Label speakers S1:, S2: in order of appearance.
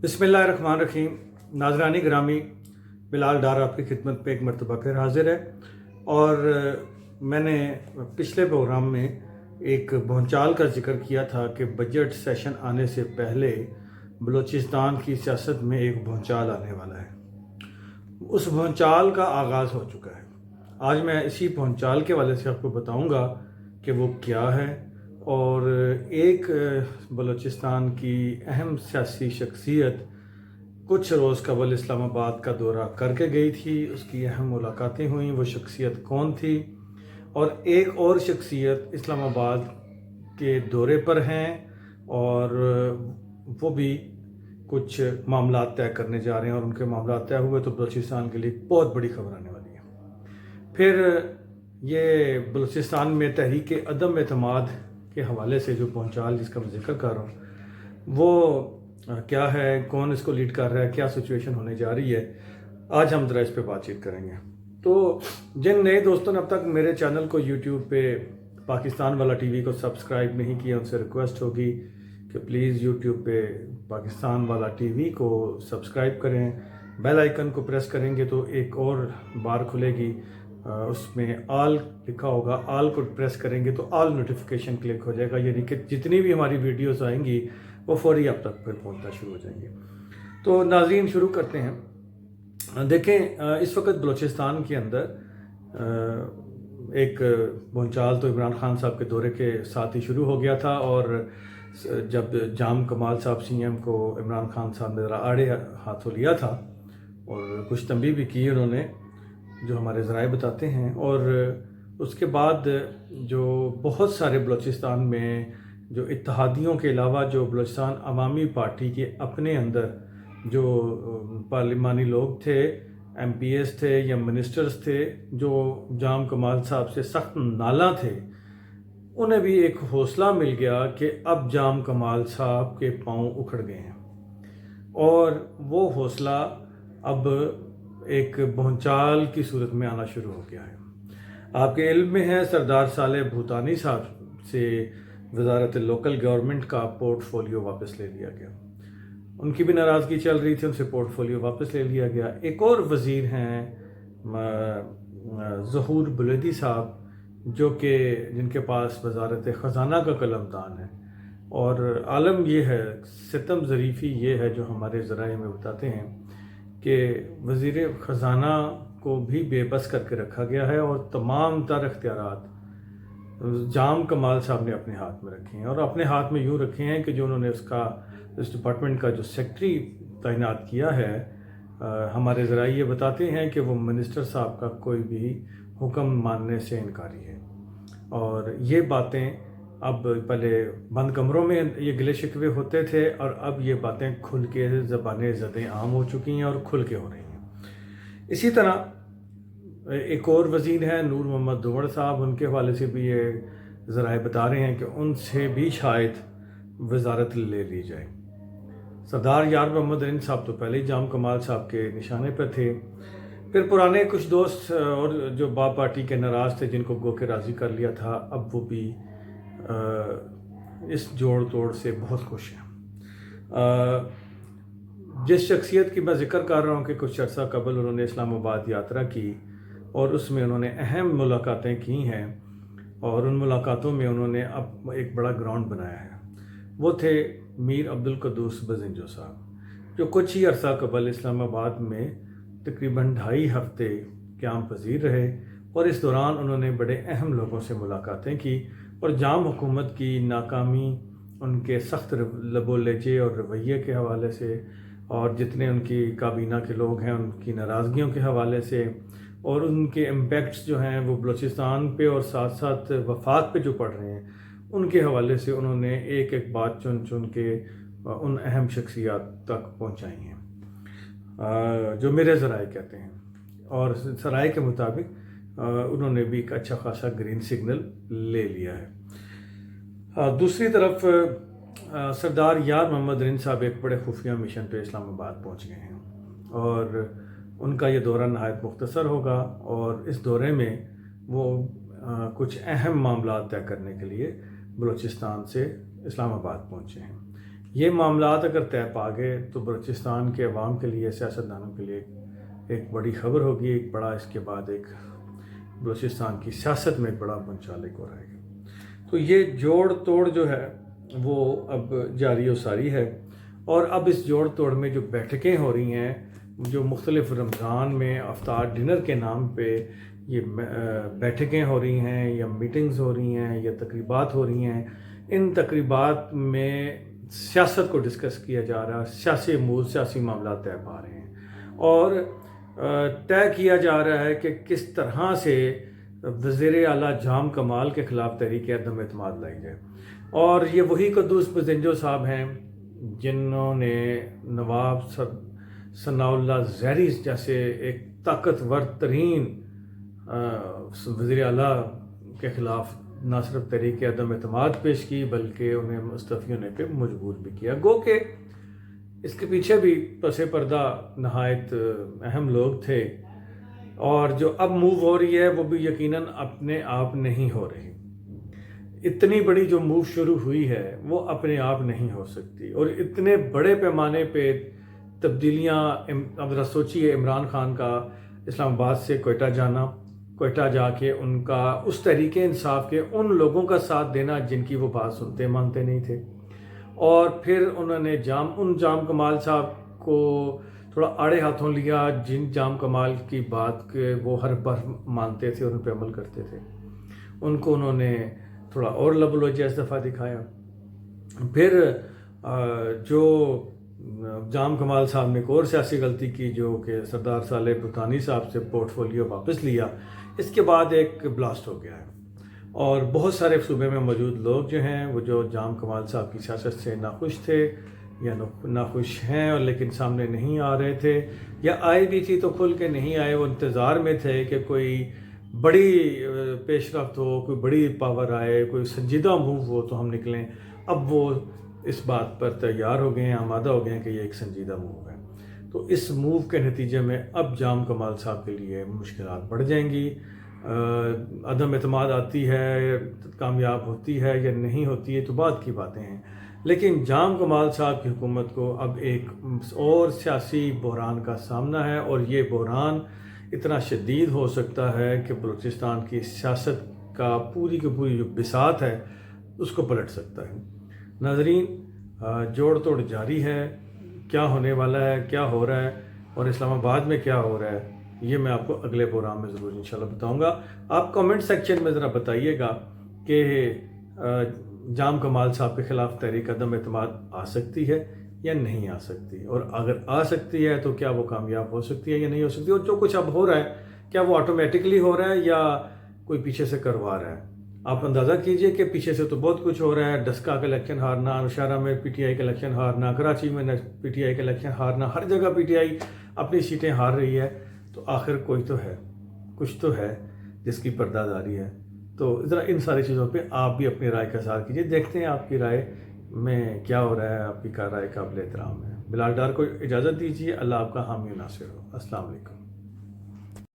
S1: बिस्मिल्लाहिर्रहमानिर्रहीम। नाज़रानी ग्रामी, बिलाल डार आपकी खिदमत पे एक मरतबा फिर हाजिर है। और मैंने पिछले प्रोग्राम में एक भूचाल का जिक्र किया था कि बजट सेशन आने से पहले बलूचिस्तान की सियासत में एक भूचाल आने वाला है। उस भूचाल का आगाज़ हो चुका है। आज मैं इसी भूचाल के वाले से आपको बताऊंगा कि वो क्या है। और एक बलूचिस्तान की अहम सियासी शख्सियत कुछ रोज़ कबल इस्लामाबाद का दौरा करके गई थी, उसकी अहम मुलाकातें हुई। वो शख्सियत कौन थी? और एक और शख्सियत इस्लामाबाद के दौरे पर हैं और वो भी कुछ मामला तय करने जा रहे हैं, और उनके मामला तय हुए तो बलूचिस्तान के लिए बहुत बड़ी खबर आने वाली है। फिर ये बलूचिस्तान में तहरीक अदम एतमाद के हवाले से जो भूचाल जिसका मैं जिक्र कर रहा हूँ वो क्या है, कौन इसको लीड कर रहा है, क्या सिचुएशन होने जा रही है, आज हम ज़रा इस पे बातचीत करेंगे। तो जिन नए दोस्तों ने अब तक मेरे चैनल को यूट्यूब पे पाकिस्तान वाला टीवी को सब्सक्राइब नहीं किया, उनसे रिक्वेस्ट होगी कि प्लीज़ यूट्यूब पे पाकिस्तान वाला टीवी को सब्सक्राइब करें। बेल आइकन को प्रेस करेंगे तो एक और बार खुलेगी, उसमें आल लिखा होगा, आल को प्रेस करेंगे तो आल नोटिफिकेशन क्लिक हो जाएगा, यानी कि जितनी भी हमारी वीडियोस आएंगी वो फौरी आप तक फिर पहुंचना शुरू हो जाएंगे। तो नाज़रीन, शुरू करते हैं। देखें, इस वक्त बलूचिस्तान के अंदर एक भूचाल तो इमरान खान साहब के दौरे के साथ ही शुरू हो गया था, और जब जाम कमाल साहब CM को इमरान खान साहब ने ज़रा आड़े हाथों लिया था और कुछ तंबीह भी की उन्होंने, जो हमारे ज़राए बताते हैं। और उसके बाद जो बहुत सारे बलूचिस्तान में जो इत्तेहादियों के अलावा जो बलूचिस्तान अवामी पार्टी के अपने अंदर जो पार्लिमानी लोग थे, MPs थे या मिनिस्टर्स थे, जो जाम कमाल साहब से सख्त नाला थे, उन्हें भी एक हौसला मिल गया कि अब जाम कमाल साहब के पांव उखड़ गए हैं। और वो हौसला अब एक भूचाल की सूरत में आना शुरू हो गया है। आपके इल्म में है, सरदार साले भूतानी साहब से वजारत लोकल गवर्नमेंट का पोर्टफोलियो वापस ले लिया गया। उनकी भी नाराज़गी चल रही थी, उनसे पोर्टफोलियो वापस ले लिया गया। एक और वज़ीर हैं ज़हूर बुलैदी साहब, जो कि जिनके पास वजारत ख़जाना का कलमदान है। और आलम ये है, सितम ज़रीफ़ी ये है जो हमारे ज़राए में बताते हैं कि वज़ीर ख़जाना को भी बेबस करके रखा गया है और तमाम तर इख्तियारात जाम कमाल साहब ने अपने हाथ में रखे हैं। और अपने हाथ में यूँ रखे हैं कि जो उन्होंने इस डिपार्टमेंट का जो सेक्रेटरी तैनात किया है, हमारे ज़राए ये बताते हैं कि वो मिनिस्टर साहब का कोई भी हुक्म मानने से इनकारी है। और ये बातें अब पहले बंद कमरों में ये गिले शिकवे होते थे, और अब ये बातें खुल के ज़बानें ज़दें आम हो चुकी हैं और खुल के हो रही हैं। इसी तरह एक और वज़ीर हैं नूर मोहम्मद दुवड़ साहब, उनके हवाले से भी ये ज़राए बता रहे हैं कि उनसे भी शायद वजारत ले ली जाए। सरदार यार मोहम्मद रिन साहब तो पहले ही जाम कमाल साहब के निशाने पर थे। फिर पुराने कुछ दोस्त और जो बाप पार्टी के नाराज़ थे, जिनको गो के राज़ी कर लिया था, अब वो भी इस जोड़ तोड़ से बहुत खुश हैं। जिस शख्सियत की मैं ज़िक्र कर रहा हूँ कि कुछ अर्सा कबल उन्होंने इस्लामाबाद यात्रा की और उसमें उन्होंने अहम मुलाकातें की हैं, और उन मुलाकातों में उन्होंने अब एक बड़ा ग्राउंड बनाया है। वो थे मीर अब्दुल कद्दूस बजिंजो साहब, जो कुछ ही अर्सा कबल इस्लामाबाद में तकरीबन 2.5 हफ्ते क़याम पजीर रहे, और इस दौरान उन्होंने बड़े अहम लोगों से मुलाकातें की। और जाम हुकूमत की नाकामी, उनके सख्त लबो लहजे और रवैये के हवाले से, और जितने उनकी काबीना के लोग हैं उनकी नाराज़गियों के हवाले से, और उनके इम्पैक्ट्स जो हैं वो बलूचिस्तान पे और साथ साथ वफात पे जो पड़ रहे हैं, उनके हवाले से उन्होंने एक एक बात चुन चुन के उन अहम शख्सियात तक पहुँचाई हैं, जो मेरे ज़राए कहते हैं। और ज़राए के मुताबिक उन्होंने भी एक अच्छा खासा ग्रीन सिग्नल ले लिया है। दूसरी तरफ सरदार यार मोहम्मद रिन साहब एक बड़े खुफिया मिशन पे इस्लामाबाद पहुंच गए हैं, और उनका ये दौरा नहायत मुख्तसर होगा। और इस दौरे में वो कुछ अहम मामला तय करने के लिए बलूचिस्तान से इस्लामाबाद पहुंचे हैं। یہ معاملات اگر طے پا گئے تو بلوچستان کے عوام کے لیے، سیاستدانوں کے لیے ایک بڑی خبر ہوگی، ایک بڑا اس کے بعد ایک بلوچستان کی سیاست میں ایک بڑا منچالک ہو رہے گا۔ تو یہ جوڑ توڑ جو ہے وہ اب جاری و ساری ہے، اور اب اس جوڑ توڑ میں جو بیٹھکیں ہو رہی ہیں، جو مختلف رمضان میں افطار ڈنر کے نام پہ یہ بیٹھکیں ہو رہی ہیں یا میٹنگز ہو رہی ہیں یا تقریبات ہو رہی ہیں، ان تقریبات میں سیاست کو ڈسکس کیا جا رہا ہے، سیاسی امور، سیاسی معاملات طے پا رہے ہیں، اور طے کیا جا رہا ہے کہ کس طرح سے وزیر اعلیٰ جام کمال کے خلاف تحریک عدم اعتماد لائی جائے۔ اور یہ وہی قدوس بزنجو صاحب ہیں جنہوں نے نواب ثناء اللہ زہری جیسے ایک طاقتور ترین وزیر اعلیٰ کے خلاف نہ صرف تحریک عدم اعتماد پیش کی بلکہ انہیں مستعفی ہونے پہ مجبور بھی کیا۔ گو کہ اس کے پیچھے بھی پس پردہ نہایت اہم لوگ تھے، اور جو اب موو ہو رہی ہے وہ بھی یقیناً اپنے آپ نہیں ہو رہی۔ اتنی بڑی جو موو شروع ہوئی ہے وہ اپنے آپ نہیں ہو سکتی، اور اتنے بڑے پیمانے پہ تبدیلیاں، اب ذرا سوچیے عمران خان کا اسلام آباد سے کوئٹہ جانا، کوئٹہ جا کے ان کا اس تحریک انصاف کے ان لوگوں کا ساتھ دینا جن کی وہ بات سنتے مانتے نہیں تھے، اور پھر انہوں نے جام کمال صاحب کو تھوڑا آڑے ہاتھوں لیا، جن جام کمال کی بات کے وہ ہر بار مانتے تھے اور ان پہ عمل کرتے تھے، ان کو انہوں نے تھوڑا اور لب و لہجہ اس دفعہ دکھایا۔ پھر جو جام کمال صاحب نے ایک اور سیاسی غلطی کی، جو کہ سردار صالح بھوتانی صاحب سے پورٹ فولیو واپس لیا، اس کے بعد ایک بلاسٹ ہو گیا ہے، اور بہت سارے صوبے میں موجود لوگ جو ہیں وہ جو جام کمال صاحب کی سیاست سے ناخوش تھے یا ناخوش ہیں، اور لیکن سامنے نہیں آ رہے تھے، یا آئے بھی تھی تو کھل کے نہیں آئے، وہ انتظار میں تھے کہ کوئی بڑی پیش رفت ہو، کوئی بڑی پاور آئے، کوئی سنجیدہ موو ہو تو ہم نکلیں۔ اب وہ اس بات پر تیار ہو گئے ہیں، آمادہ ہو گئے ہیں کہ یہ ایک سنجیدہ موو ہے۔ تو اس موو کے نتیجے میں اب جام کمال صاحب کے لیے مشکلات بڑھ جائیں گی، عدم اعتماد آتی ہے، کامیاب ہوتی ہے یا نہیں ہوتی ہے تو بعد کی باتیں ہیں، لیکن جام کمال صاحب کی حکومت کو اب ایک اور سیاسی بحران کا سامنا ہے، اور یہ بحران اتنا شدید ہو سکتا ہے کہ بلوچستان کی سیاست کا پوری کی پوری جو بساط ہے اس کو پلٹ سکتا ہے۔ ناظرین، جوڑ توڑ جاری ہے، کیا ہونے والا ہے، کیا ہو رہا ہے، اور اسلام آباد میں کیا ہو رہا ہے، یہ میں آپ کو اگلے پروگرام میں ضرور انشاءاللہ بتاؤں گا۔ آپ کمنٹ سیکشن میں ذرا بتائیے گا کہ جام کمال صاحب کے خلاف تحریک عدم اعتماد آ سکتی ہے یا نہیں آ سکتی، اور اگر آ سکتی ہے تو کیا وہ کامیاب ہو سکتی ہے یا نہیں ہو سکتی، اور جو کچھ اب ہو رہا ہے کیا وہ آٹومیٹکلی ہو رہا ہے یا کوئی پیچھے سے کروا رہا ہے۔ آپ اندازہ کیجئے کہ پیچھے سے تو بہت کچھ ہو رہا ہے، ڈسکا کا الیکشن ہارنا، نوشہرہ میں پی ٹی آئی کا الیکشن ہارنا، کراچی میں پی ٹی آئی کا الیکشن ہارنا، ہر جگہ پی ٹی آئی اپنی سیٹیں ہار رہی ہے، تو آخر کوئی تو ہے، کچھ تو ہے جس کی پردہ داری ہے۔ تو ذرا ان ساری چیزوں پہ آپ بھی اپنی رائے کا اظہار کیجئے، دیکھتے ہیں آپ کی رائے میں کیا ہو رہا ہے، آپ کی رائے قابل احترام ہے۔ بلال ڈار کو اجازت دیجیے، اللہ آپ کا حامی و ناصر ہو۔ السلام علیکم۔